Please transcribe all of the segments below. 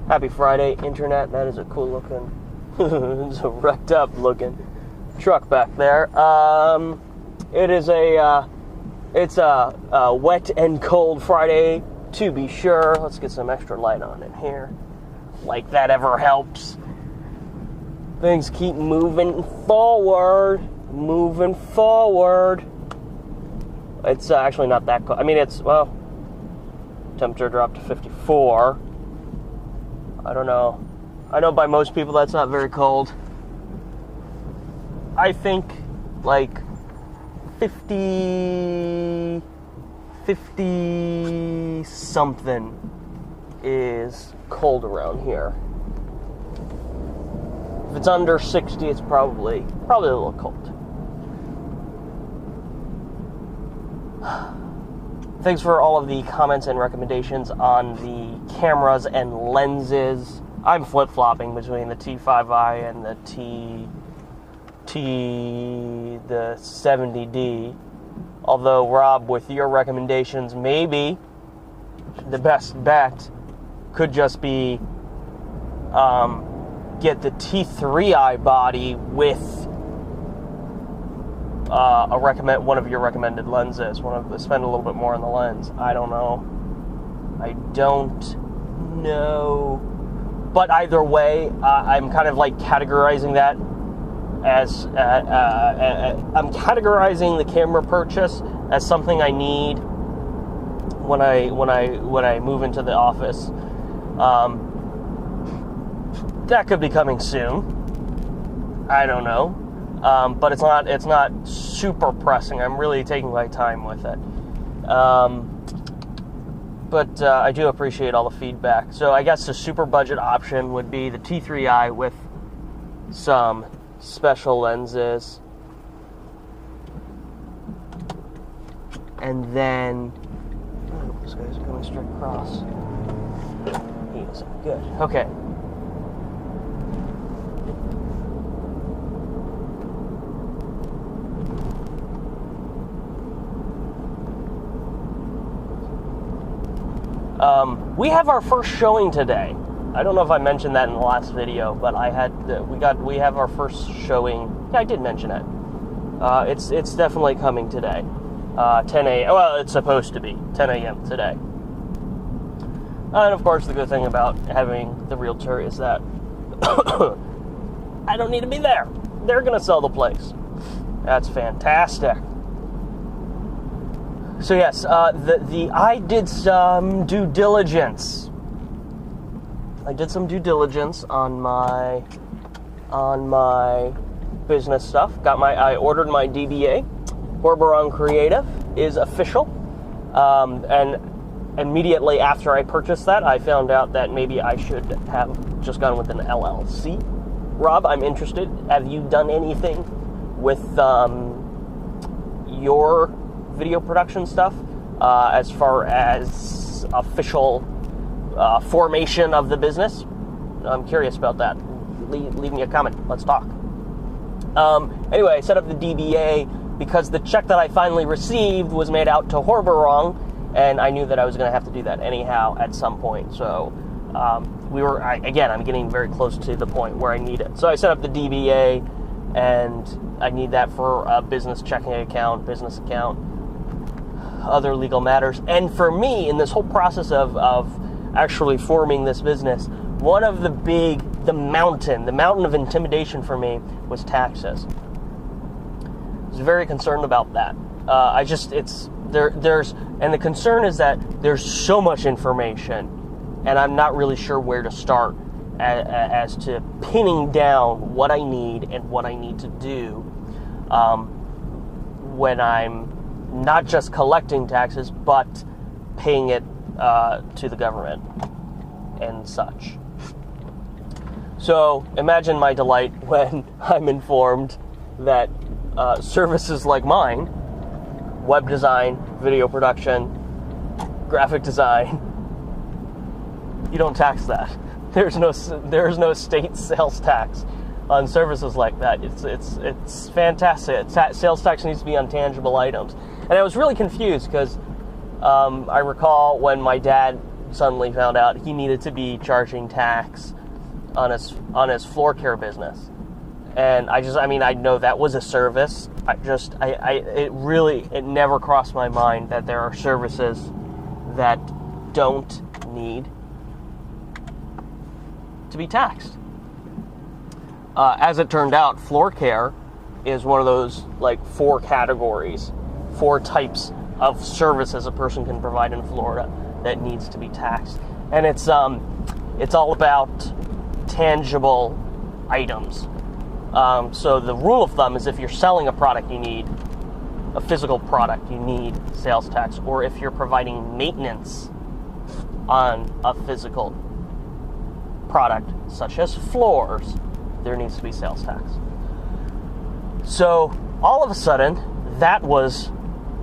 Happy Friday, Internet. That is a cool looking, it's a wrecked up looking truck back there. It's a wet and cold Friday, to be sure. Let's get some extra light on in here. Like that ever helps. Things keep moving forward. It's actually not that cold. I mean, temperature dropped to 54. I don't know. I know by most people that's not very cold. I think like 50 something is cold around here. If it's under 60, it's probably a little cold. Thanks for all of the comments and recommendations on the cameras and lenses. I'm flip-flopping between the T5i and the the 70D. Although, Rob, with your recommendations, maybe the best bet could just be get the T3i body with one of your recommended lenses. Spend a little bit more on the lens. I don't know. But either way, I'm kind of like categorizing that as I'm categorizing the camera purchase as something I need when I move into the office. That could be coming soon. I don't know. But it's not super pressing. I'm really taking my time with it. But I do appreciate all the feedback. So I guess the super budget option would be the T3i with some special lenses. And then this guy's coming straight across. He isn't good. Okay. We have our first showing today. I don't know if I mentioned that in the last video, but we have our first showing. Yeah, I did mention it. It's definitely coming today. 10 a.m. Well, it's supposed to be 10 a.m. today. And of course, the good thing about having the realtor is that I don't need to be there. They're going to sell the place. That's fantastic. So yes, I did some due diligence. I did some due diligence on my business stuff. I ordered my DBA. Horberon Creative is official. And immediately after I purchased that, I found out that maybe I should have just gone with an LLC. Rob, I'm interested. Have you done anything with your video production stuff as far as official formation of the business? I'm curious about that. Leave me a comment. Let's talk. Anyway, I set up the DBA because the check that I finally received was made out to Horberon, and I knew that I was going to have to do that anyhow at some point. So I'm getting very close to the point where I need it. So I set up the DBA, and I need that for a business checking account, business account, other legal matters. And for me, in this whole process of actually forming this business, one of the mountain of intimidation for me was taxes. I was very concerned about that. And the concern is that there's so much information, and I'm not really sure where to start as to pinning down what I need and what I need to do when I'm not just collecting taxes, but paying it to the government and such. So imagine my delight when I'm informed that services like mine, web design, video production, graphic design, you don't tax that. There's no state sales tax on services like that. It's fantastic. Sales tax needs to be on tangible items. And I was really confused because I recall when my dad suddenly found out he needed to be charging tax on his floor care business. And I know that was a service. It never crossed my mind that there are services that don't need to be taxed. As it turned out, floor care is one of those, like, 4 categories, 4 types of services a person can provide in Florida that needs to be taxed. And it's all about tangible items. So the rule of thumb is if you're selling a product, you need a physical product, you need sales tax. Or if you're providing maintenance on a physical product, such as floors, there needs to be sales tax. So all of a sudden, that was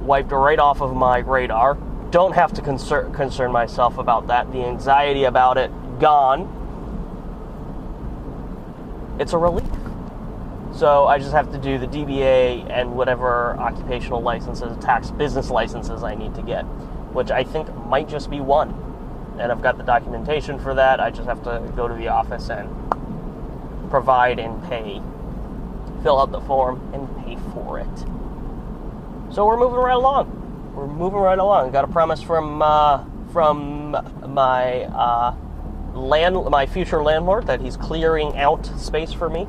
wiped right off of my radar. Don't have to concern myself about that. The anxiety about it, gone. It's a relief. So I just have to do the DBA and whatever occupational licenses, tax business licenses I need to get, which I think might just be 1. And I've got the documentation for that. I just have to go to the office and provide and pay, fill out the form and pay for it. So we're moving right along. Got a promise from my my future landlord that he's clearing out space for me.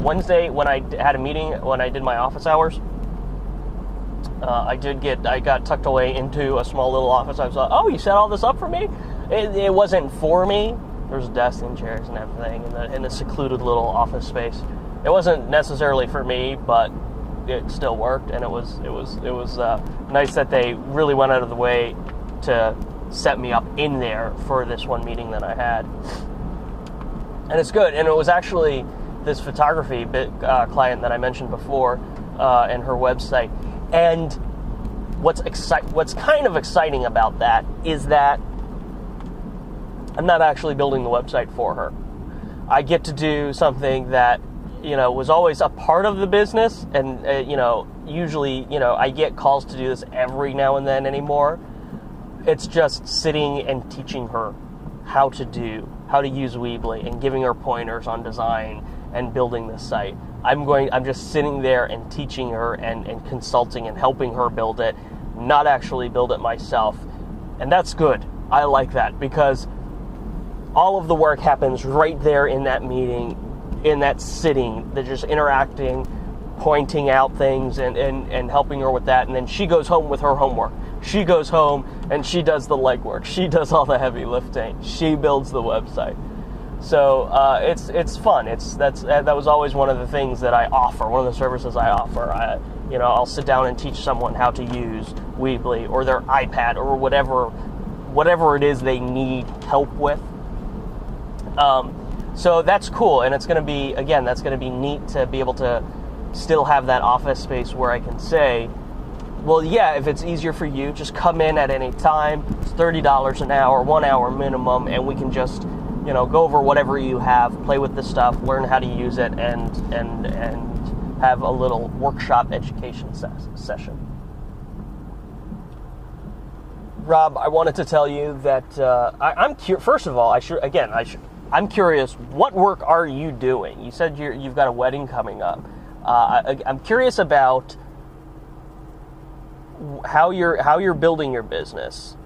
Wednesday, when I had a meeting, when I did my office hours, I got tucked away into a small little office. I was like, "Oh, you set all this up for me?" It wasn't for me. There's desks and chairs and everything in a secluded little office space. It wasn't necessarily for me, but it still worked, and it was nice that they really went out of the way to set me up in there for this one meeting that I had. And it's good. And it was actually this photography client that I mentioned before, and her website. And what's kind of exciting about that is that I'm not actually building the website for her. I get to do something that, was always a part of the business, and usually, I get calls to do this every now and then anymore. It's just sitting and teaching her how to use Weebly and giving her pointers on design and building this site. I'm just sitting there and teaching her and consulting and helping her build it, not actually build it myself. And that's good. I like that, because all of the work happens right there in that meeting, in that sitting. They're just interacting, pointing out things and helping her with that. And then she goes home with her homework. She goes home and she does the legwork. She does all the heavy lifting. She builds the website. So it's fun. That was always one of the things that I offer. One of the services I offer. I'll sit down and teach someone how to use Weebly or their iPad or whatever it is they need help with. So that's cool, and it's going to be, again, that's going to be neat to be able to still have that office space where I can say, well, yeah, if it's easier for you, just come in at any time. It's $30 an hour, 1 hour minimum, and we can just, go over whatever you have, play with the stuff, learn how to use it, and have a little workshop education session. Rob, I wanted to tell you that first of all, I'm curious, what work are you doing? You said you've got a wedding coming up. I'm curious about how you're building your business.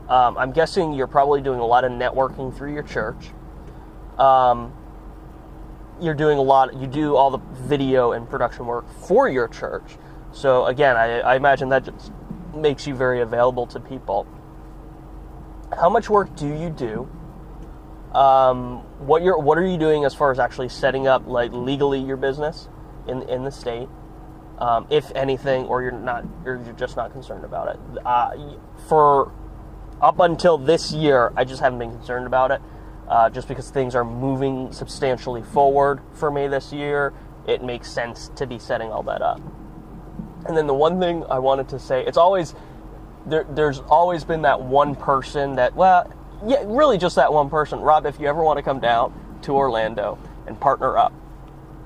I'm guessing you're probably doing a lot of networking through your church. You do all the video and production work for your church. So again, I imagine that just makes you very available to people. How much work do you do? What are you doing as far as actually setting up, like, legally your business in the state, if anything, or you're just not concerned about it? For up until this year, I just haven't been concerned about it, just because things are moving substantially forward for me this year. It makes sense to be setting all that up. And then the one thing I wanted to say, there's always been that one person that, yeah, really just that one person. Rob, if you ever want to come down to Orlando and partner up,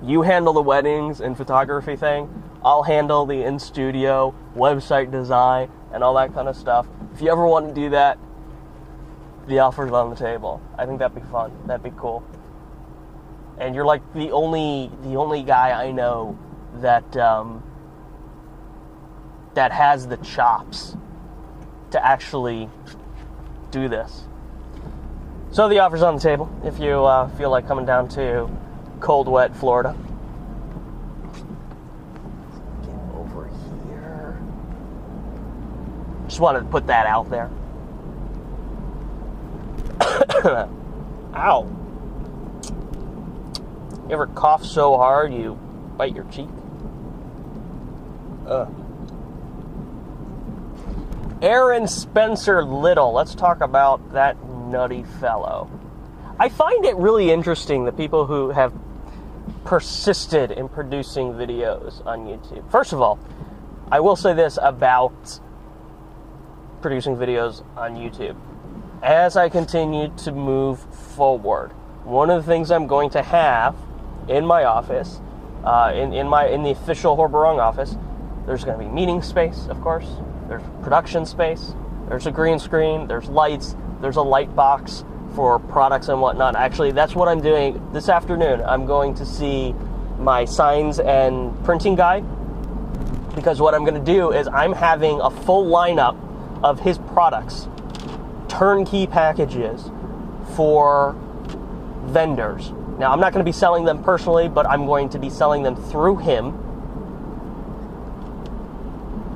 you handle the weddings and photography thing, I'll handle the in-studio, website design, and all that kind of stuff. If you ever want to do that, the offer's on the table. I think that'd be fun. That'd be cool. And you're like the only guy I know that that has the chops to actually do this. So the offer's on the table if you feel like coming down to cold, wet Florida. Get over here. Just wanted to put that out there. Ow. You ever cough so hard you bite your cheek? Aaron Spencer Little. Let's talk about that nutty fellow. I find it really interesting the people who have persisted in producing videos on YouTube. First of all, I will say this about producing videos on YouTube. As I continue to move forward, one of the things I'm going to have in my office, in the official Horberong office, there's going to be meeting space, of course. There's production space. There's a green screen. There's lights. There's a light box for products and whatnot. Actually, that's what I'm doing this afternoon. I'm going to see my signs and printing guy, because what I'm going to do is I'm having a full lineup of his products, turnkey packages for vendors. Now, I'm not going to be selling them personally, but I'm going to be selling them through him.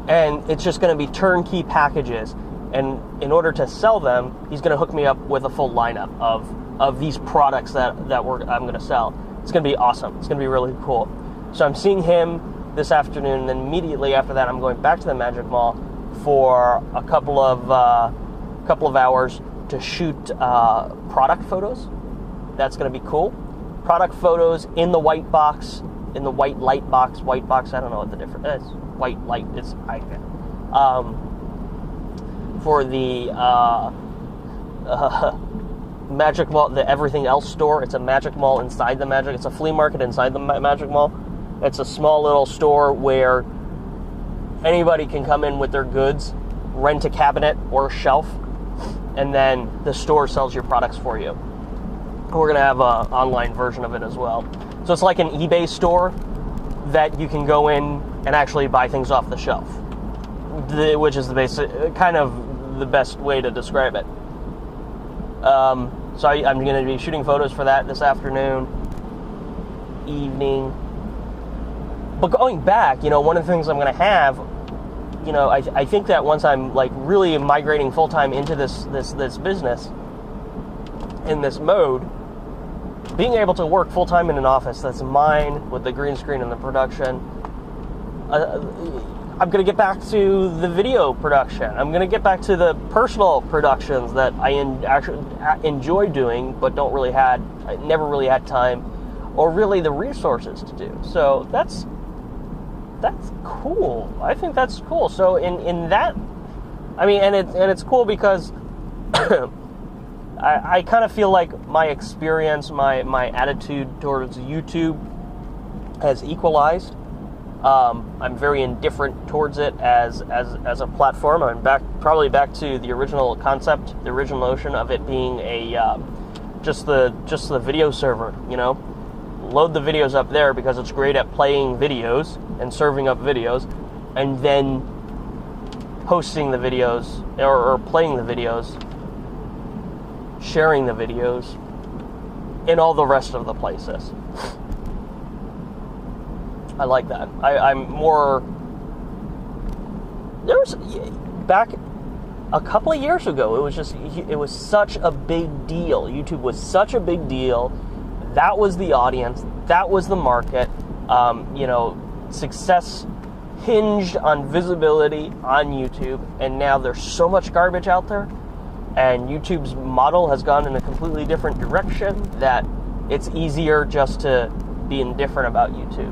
And it's just going to be turnkey packages. And in order to sell them, he's going to hook me up with a full lineup of these products that I'm going to sell. It's going to be awesome. It's going to be really cool. So I'm seeing him this afternoon, and then immediately after that, I'm going back to the Magic Mall for a couple of hours to shoot product photos. That's going to be cool. Product photos in the white box, in the white light box, white box. I don't know what the difference is. White light is. For the Magic Mall, the Everything Else store. It's a Magic Mall inside the Magic. It's a flea market inside the Magic Mall. It's a small little store where anybody can come in with their goods, rent a cabinet or a shelf, and then the store sells your products for you. We're going to have an online version of it as well. So it's like an eBay store that you can go in and actually buy things off the shelf, which is the basic, kind of the best way to describe it. So I'm going to be shooting photos for that this afternoon, evening. But going back, one of the things I'm going to have, I think that once I'm like really migrating full time into this business, in this mode, being able to work full time in an office that's mine with the green screen and the production, I'm going to get back to the video production. I'm going to get back to the personal productions that I actually enjoy doing, but I never really had time or really the resources to do. So that's cool. I think that's cool. So in that, and it's cool because I kind of feel like my experience, my attitude towards YouTube has equalized. I'm very indifferent towards it as a platform. I'm probably back to the original concept, the original notion of it being a just the video server. Load the videos up there because it's great at playing videos and serving up videos, and then posting the videos or playing the videos, sharing the videos, in all the rest of the places. I like that. I'm more... Back a couple of years ago, it was such a big deal. YouTube was such a big deal. That was the audience. That was the market. Success hinged on visibility on YouTube, and now there's so much garbage out there, and YouTube's model has gone in a completely different direction that it's easier just to be indifferent about YouTube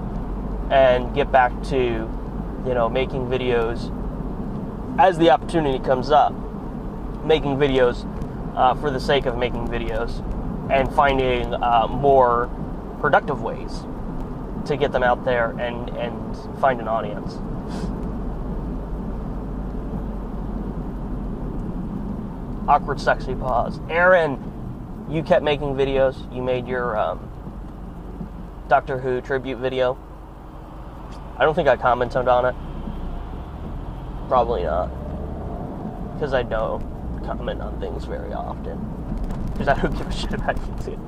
and get back to, making videos as the opportunity comes up, making videos for the sake of making videos, and finding more productive ways to get them out there and find an audience. awkward, sexy pause. Aaron, you kept making videos. You made your Doctor Who tribute video. I don't think I commented on it. Probably not. Because I don't comment on things very often. Because I don't give a shit about YouTube.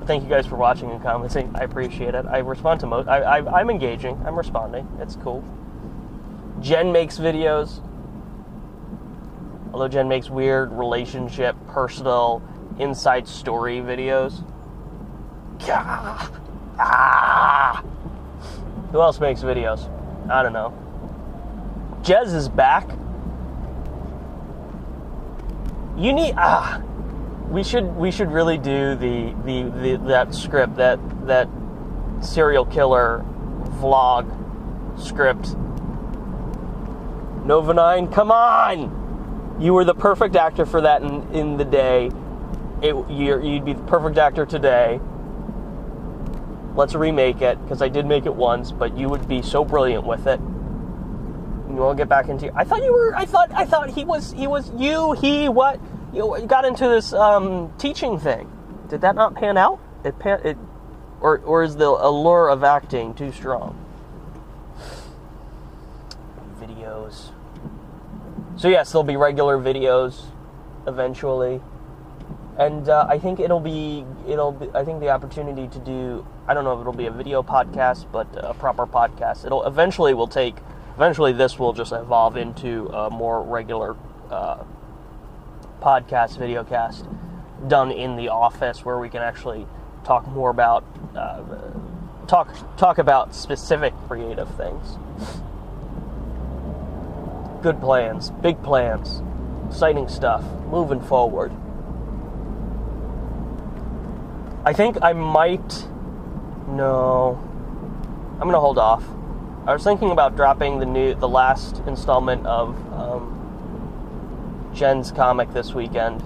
Thank you guys for watching and commenting. I appreciate it. I respond to most. I'm engaging. I'm responding. It's cool. Jen makes videos. Although Jen makes weird relationship, personal, inside story videos. Who else makes videos? I don't know. Jez is back. You need we should really do the that script, that serial killer vlog script. Nova 9, come on! You were the perfect actor for that in the day. You'd be the perfect actor today. Let's remake it, because I did make it once, but you would be so brilliant with it. You want to get back into... I thought you got into this teaching thing. Did that not pan out? Or is the allure of acting too strong? Videos. So yes, there'll be regular videos eventually. And I think I think the opportunity to do, I don't know if it'll be a video podcast, but a proper podcast. Eventually this will just evolve into a more regular podcast, videocast, done in the office, where we can actually talk more about, talk about specific creative things. Good plans, big plans, exciting stuff, moving forward. I think I might... No. I'm going to hold off. I was thinking about dropping the last installment of Jen's comic this weekend.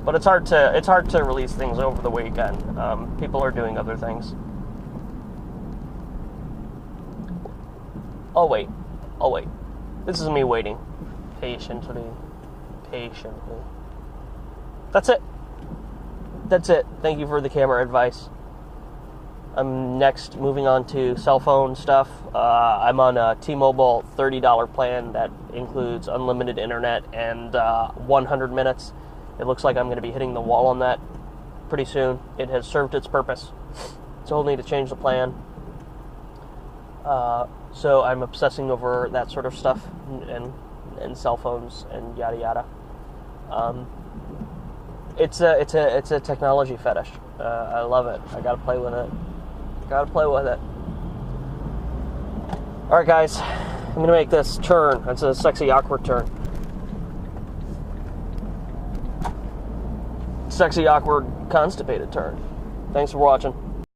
But it's hard to release things over the weekend. People are doing other things. I'll wait. This is me waiting. Patiently. That's it. Thank you for the camera advice. I'm next moving on to cell phone stuff. I'm on a T-Mobile $30 plan that includes unlimited internet and 100 minutes. It looks like I'm going to be hitting the wall on that pretty soon. It has served its purpose, so I'll need to change the plan. So I'm obsessing over that sort of stuff and cell phones and yada yada. It's a technology fetish. I love it. I gotta play with it. All right, guys. I'm gonna make this turn. It's a sexy, awkward turn. Sexy, awkward, constipated turn. Thanks for watching.